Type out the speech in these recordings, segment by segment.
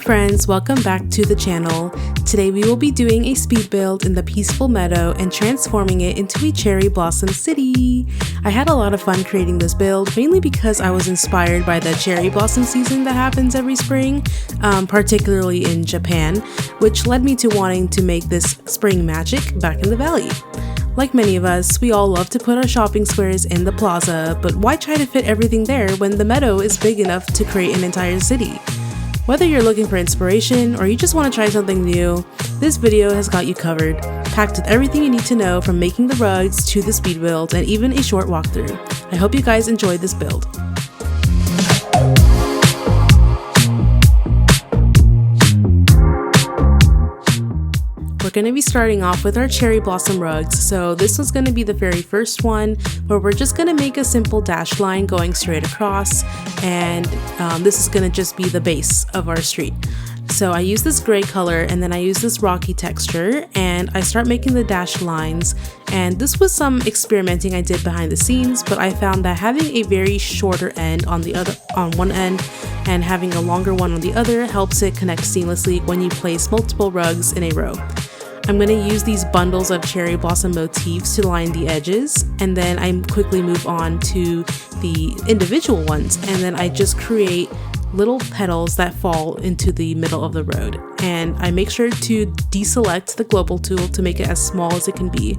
friends, welcome back to the channel. Today we will be doing a speed build in the peaceful meadow and transforming it into a cherry blossom city. I had a lot of fun creating this build, mainly because I was inspired by the cherry blossom season that happens every spring, particularly in Japan, which led me to wanting to make this spring magic back in the valley. Like many of us, we all love to put our shopping squares in the plaza, but why try to fit everything there when the meadow is big enough to create an entire city? Whether you're looking for inspiration or you just want to try something new, this video has got you covered, packed with everything you need to know from making the rugs to the speed build and even a short walkthrough. I hope you guys enjoyed this build. We're going to be starting off with our cherry blossom rugs, so this was going to be the very first one where we're just going to make a simple dash line going straight across, and this is going to just be the base of our street. So I use this gray color and then I use this rocky texture and I start making the dash lines, and this was some experimenting I did behind the scenes, but I found that having a very shorter end on one end and having a longer one on the other helps it connect seamlessly when you place multiple rugs in a row. I'm going to use these bundles of cherry blossom motifs to line the edges, and then I quickly move on to the individual ones, and then I just create little petals that fall into the middle of the road, and I make sure to deselect the global tool to make it as small as it can be.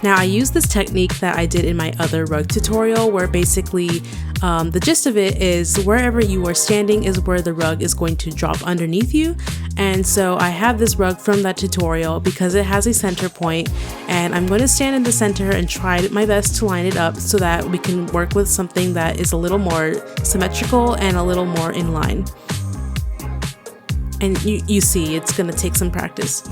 Now I use this technique that I did in my other rug tutorial, where basically the gist of it is wherever you are standing is where the rug is going to drop underneath you. And so I have this rug from that tutorial because it has a center point, and I'm going to stand in the center and try my best to line it up so that we can work with something that is a little more symmetrical and a little more in line. And you see, it's going to take some practice.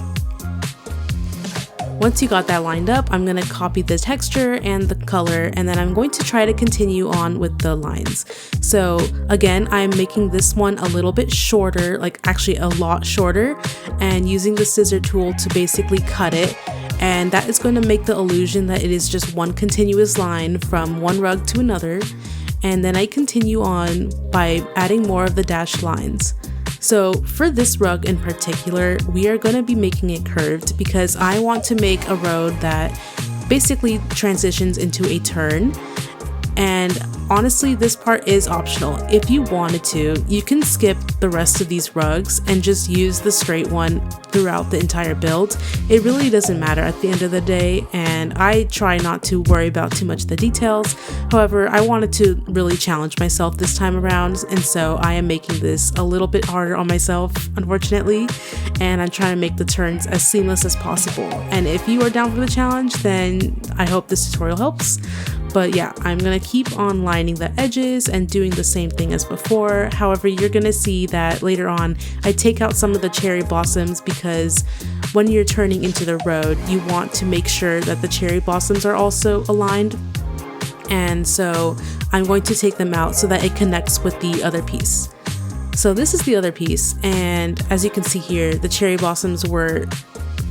Once you got that lined up, I'm going to copy the texture and the color, and then I'm going to try to continue on with the lines. So again, I'm making this one a little bit shorter, like actually a lot shorter, and using the scissor tool to basically cut it. And that is going to make the illusion that it is just one continuous line from one rug to another. And then I continue on by adding more of the dashed lines. So for this rug in particular, we are going to be making it curved because I want to make a road that basically transitions into a turn. And honestly, this part is optional. If you wanted to, you can skip the rest of these rugs and just use the straight one throughout the entire build. It really doesn't matter at the end of the day, and I try not to worry about too much of the details. However, I wanted to really challenge myself this time around, and so I am making this a little bit harder on myself, unfortunately, and I'm trying to make the turns as seamless as possible. And if you are down for the challenge, then I hope this tutorial helps. But yeah, I'm going to keep on lining the edges and doing the same thing as before. However, you're going to see that later on I take out some of the cherry blossoms because when you're turning into the road, you want to make sure that the cherry blossoms are also aligned. And so I'm going to take them out so that it connects with the other piece. So this is the other piece, and as you can see here, the cherry blossoms were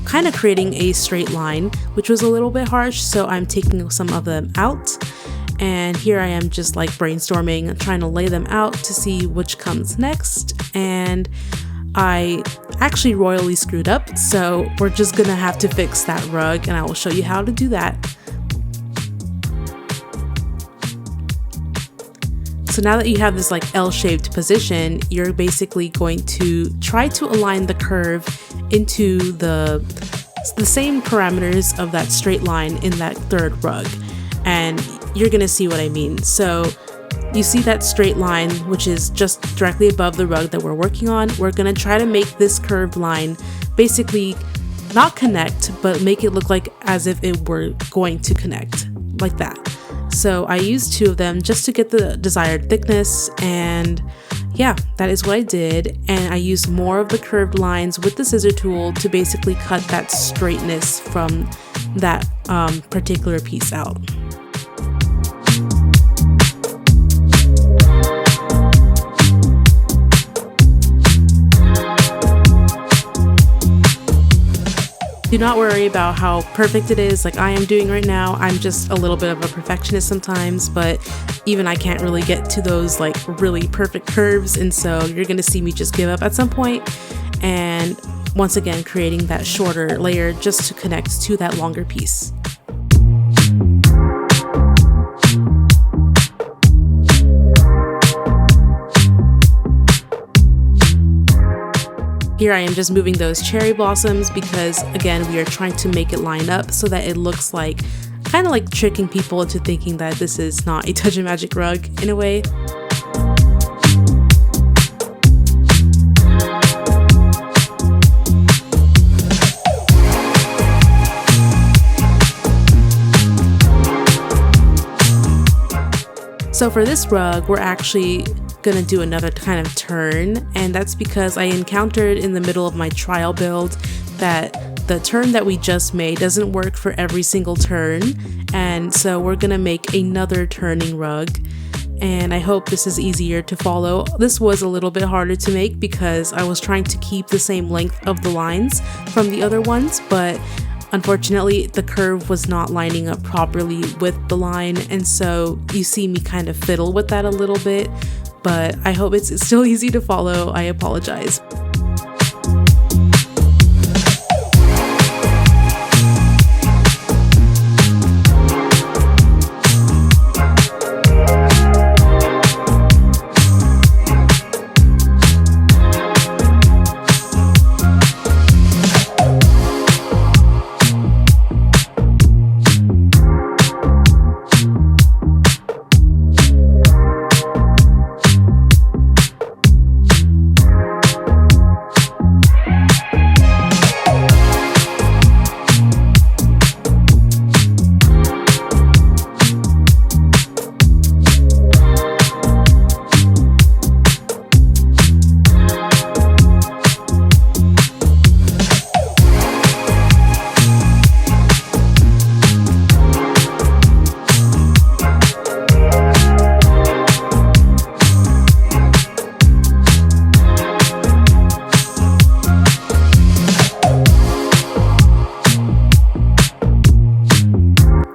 kind of creating a straight line, which was a little bit harsh, so I'm taking some of them out. And here I am just like brainstorming, trying to lay them out to see which comes next. And I actually royally screwed up, so we're just gonna have to fix that rug, and I will show you how to do that. So now that you have this like L-shaped position, you're basically going to try to align the curve into the same parameters of that straight line in that third rug, and you're gonna see what I mean. So you see that straight line, which is just directly above the rug that we're working on. We're gonna try to make this curved line basically not connect, but make it look like as if it were going to connect, like that. So I used two of them just to get the desired thickness, and yeah, that is what I did. And I used more of the curved lines with the scissor tool to basically cut that straightness from that particular piece out. Do not worry about how perfect it is like I am doing right now. I'm just a little bit of a perfectionist sometimes, but even I can't really get to those like really perfect curves, and so you're gonna see me just give up at some point, and once again creating that shorter layer just to connect to that longer piece. Here I am just moving those cherry blossoms because, again, we are trying to make it line up so that it looks like, kind of like tricking people into thinking that this is not a Touch of Magic rug in a way. So for this rug, we're actually gonna do another kind of turn, and that's because I encountered in the middle of my trial build that the turn that we just made doesn't work for every single turn, and so we're gonna make another turning rug, and I hope this is easier to follow. This was a little bit harder to make because I was trying to keep the same length of the lines from the other ones, but unfortunately, the curve was not lining up properly with the line, and so you see me kind of fiddle with that a little bit, but I hope it's still easy to follow. I apologize.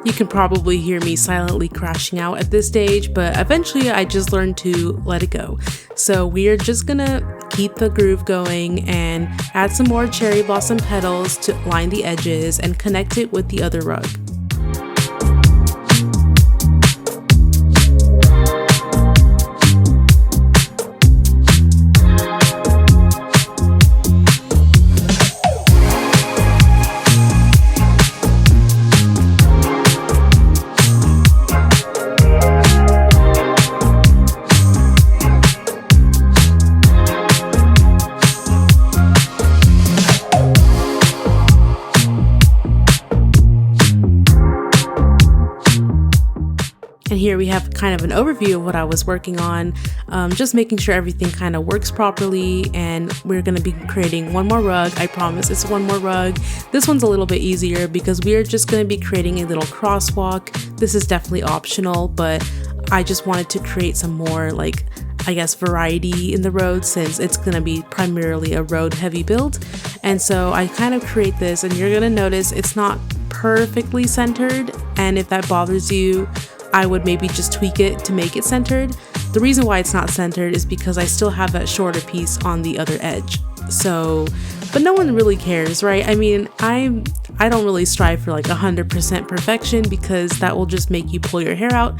You can probably hear me silently crashing out at this stage, but eventually I just learned to let it go. So we're just gonna keep the groove going and add some more cherry blossom petals to line the edges and connect it with the other rug. And here we have kind of an overview of what I was working on, just making sure everything kind of works properly. And we're going to be creating one more rug. I promise it's one more rug. This one's a little bit easier because we are just going to be creating a little crosswalk. This is definitely optional, but I just wanted to create some more, like, I guess, variety in the road since it's going to be primarily a road heavy build. And so I kind of create this, and you're going to notice it's not perfectly centered. And if that bothers you, I would maybe just tweak it to make it centered. The reason why it's not centered is because I still have that shorter piece on the other edge. So, but no one really cares, right? I mean, I don't really strive for like 100% perfection because that will just make you pull your hair out.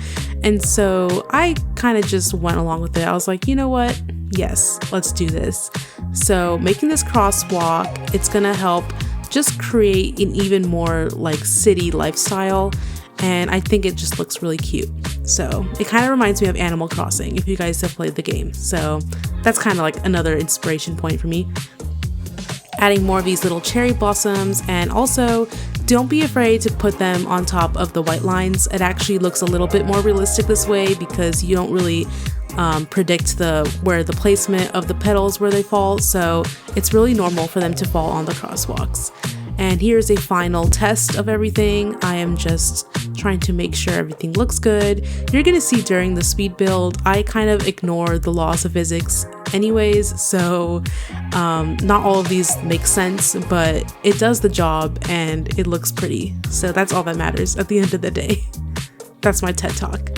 And so I kind of just went along with it. I was like, you know what? Yes, let's do this. So making this crosswalk, it's gonna help just create an even more like city lifestyle. And I think it just looks really cute. So it kind of reminds me of Animal Crossing, if you guys have played the game. So that's kind of like another inspiration point for me. Adding more of these little cherry blossoms, and also don't be afraid to put them on top of the white lines. It actually looks a little bit more realistic this way because you don't really predict where the placement of the petals where they fall. So it's really normal for them to fall on the crosswalks. And here's a final test of everything. I am just trying to make sure everything looks good. You're gonna see during the speed build, I kind of ignore the laws of physics anyways, so not all of these make sense, but it does the job and it looks pretty. So that's all that matters at the end of the day. That's my TED Talk.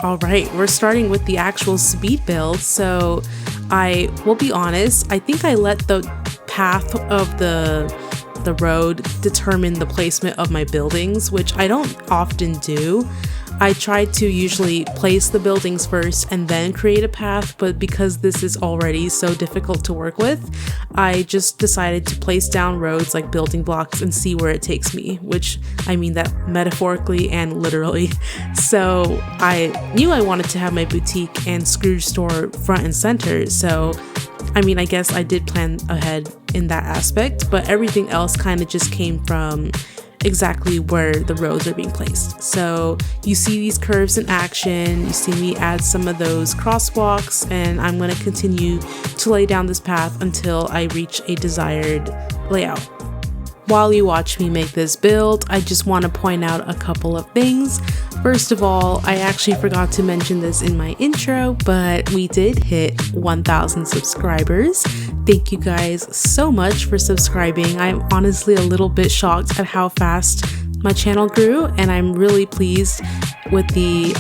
All right, we're starting with the actual speed build. So I will be honest, I think I let the path of the road determine the placement of my buildings, which I don't often do. I try to usually place the buildings first and then create a path, but because this is already so difficult to work with, I just decided to place down roads like building blocks and see where it takes me, which I mean that metaphorically and literally. So I knew I wanted to have my boutique and Scrooge store front and center, so I mean, I guess I did plan ahead in that aspect, but everything else kind of just came from exactly where the roads are being placed. So you see these curves in action, you see me add some of those crosswalks, and I'm going to continue to lay down this path until I reach a desired layout. While you watch me make this build, I just want to point out a couple of things. First of all, I actually forgot to mention this in my intro, but we did hit 1,000 subscribers. Thank you guys so much for subscribing. I'm honestly a little bit shocked at how fast my channel grew, and I'm really pleased with the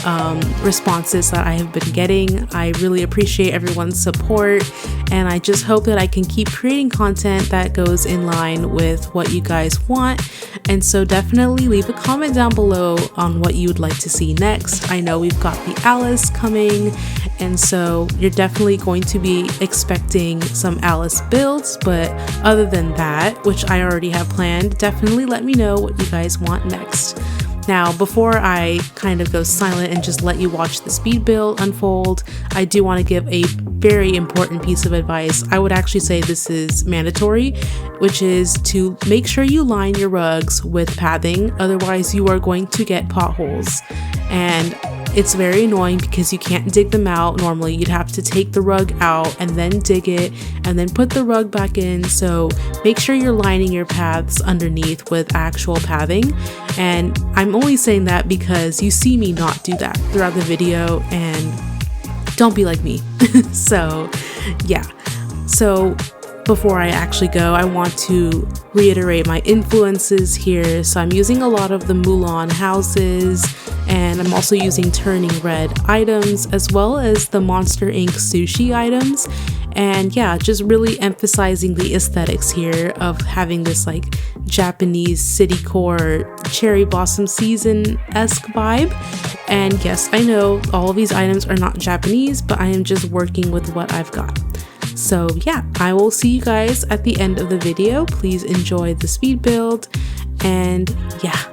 responses that I have been getting. I really appreciate everyone's support, and I just hope that I can keep creating content that goes in line with what you guys want. And so definitely leave a comment down below on what you would like to see next. I know we've got the Alice coming, and so you're definitely going to be expecting some Alice builds, but other than that, which I already have planned, definitely let me know what you guys want next. Now, before I kind of go silent and just let you watch the speed build unfold, I do want to give a very important piece of advice. I would actually say this is mandatory, which is to make sure you line your rugs with pathing, otherwise you are going to get potholes. And it's very annoying because you can't dig them out. Normally you'd have to take the rug out and then dig it and then put the rug back in. So make sure you're lining your paths underneath with actual pathing. And I'm only saying that because you see me not do that throughout the video, and don't be like me. So yeah. So before I actually go, I want to reiterate my influences here. So I'm using a lot of the Mulan houses, and I'm also using turning red items as well as the Monster Inc. sushi items. And yeah, just really emphasizing the aesthetics here of having this like Japanese city core cherry blossom season-esque vibe. And yes, I know all of these items are not Japanese, but I am just working with what I've got. So yeah, I will see you guys at the end of the video. Please enjoy the speed build, and yeah.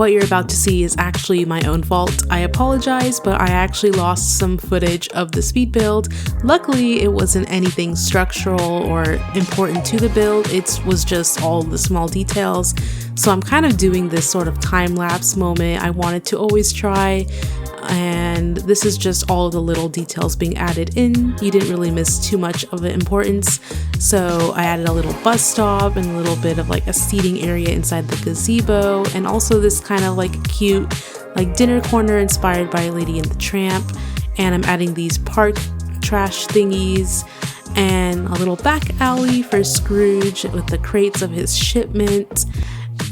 what you're about to see is actually my own fault. I apologize, but I actually lost some footage of the speed build. Luckily, it wasn't anything structural or important to the build. It was just all the small details. So I'm kind of doing this sort of time-lapse moment I wanted to always try. And this is just all the little details being added in. You didn't really miss too much of the importance. So I added a little bus stop and a little bit of like a seating area inside the gazebo, and also this kind of like cute like dinner corner inspired by Lady and the Tramp. And I'm adding these park trash thingies and a little back alley for Scrooge with the crates of his shipment.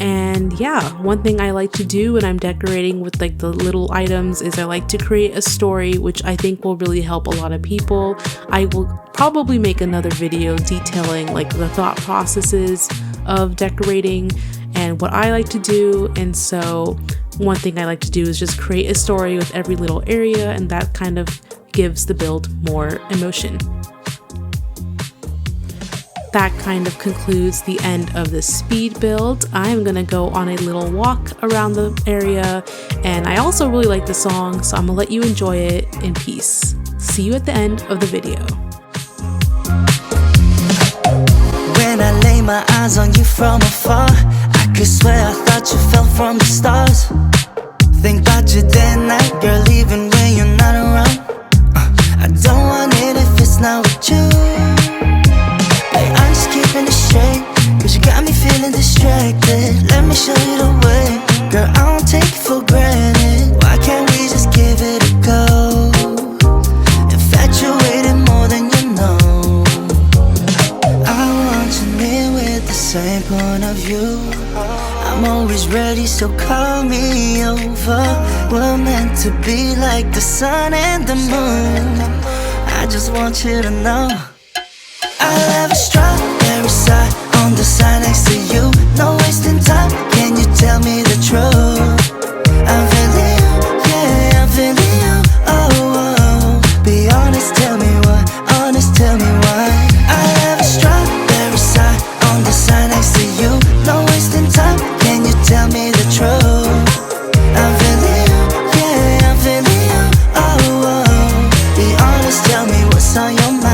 And yeah, one thing I like to do when I'm decorating with like the little items is I like to create a story, which I think will really help a lot of people. I will probably make another video detailing like the thought processes of decorating and what I like to do. And so one thing I like to do is just create a story with every little area, and that kind of gives the build more emotion. That kind of concludes the end of the speed build. I'm gonna go on a little walk around the area, and I also really like the song, so I'm gonna let you enjoy it in peace. See you at the end of the video. When I lay my eyes on you from afar, I could swear I thought you fell from the stars. Think about you day and night, girl, even when you're not around. I don't want it if it's not with you. I'm just keeping it straight, cause you got me feeling distracted. Let me show you the way, girl, I don't take it for granted. Why can't we just give it a go? Infatuated more than you know. I want you near with the same point of view. I'm always ready, so call me over. We're meant to be like the sun and the moon. I just want you to know I'll have a strawberry side on the side next to you. No wasting time, can you tell me the truth? I'm feeling you, yeah, I'm feeling you. Oh, oh, be honest, tell me why. Honest, tell me why. I'll have a strawberry side on the side next to you. No wasting time, can you tell me the truth? I'm feeling you, yeah, I'm feeling you. Oh, oh, be honest, tell me what's on your mind.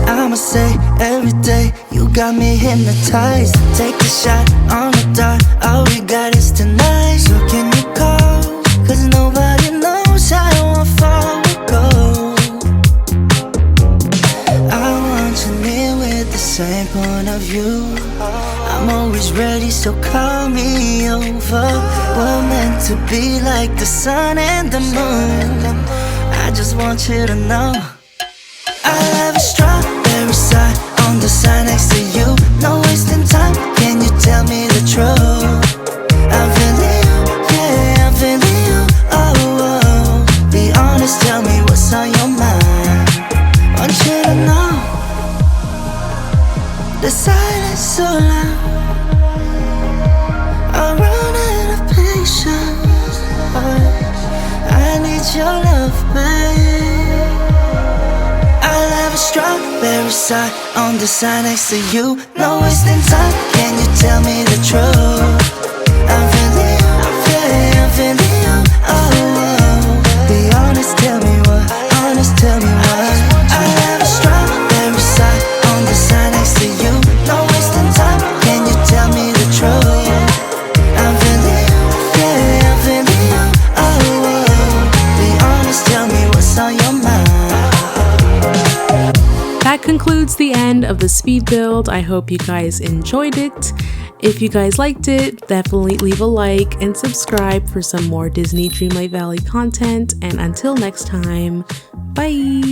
I'ma say every day, you got me hypnotized. Take a shot on the dot, all we got is tonight. So can you call, cause nobody knows how far we go. I want you near with the same point of view. I'm always ready, so call me over. We're meant to be like the sun and the moon. I just want you to know I'll have a strawberry side on the side next to you. No wasting time, can you tell me the truth? I'm feeling you, yeah, I'm feeling you. Oh, oh, be honest, tell me what's on your mind. Want you to know the silence so loud. I'm running out of patience. I need your love, babe. I'll have a strawberry side on the side next to you. No wasting time, can you tell me the truth? I'm feeling you, yeah, I'm feeling you. Oh, oh, be honest, tell me why. Honest, tell me why. I'll have a strawberry side on the side next to you. No wasting time, can you tell me the truth? I'm feeling you, yeah, I'm feeling you. Oh, oh, be honest, tell me what's on your mind. That concludes the end of the speed build. I hope you guys enjoyed it. If you guys liked it, definitely leave a like and subscribe for some more Disney Dreamlight Valley content. And until next time, bye!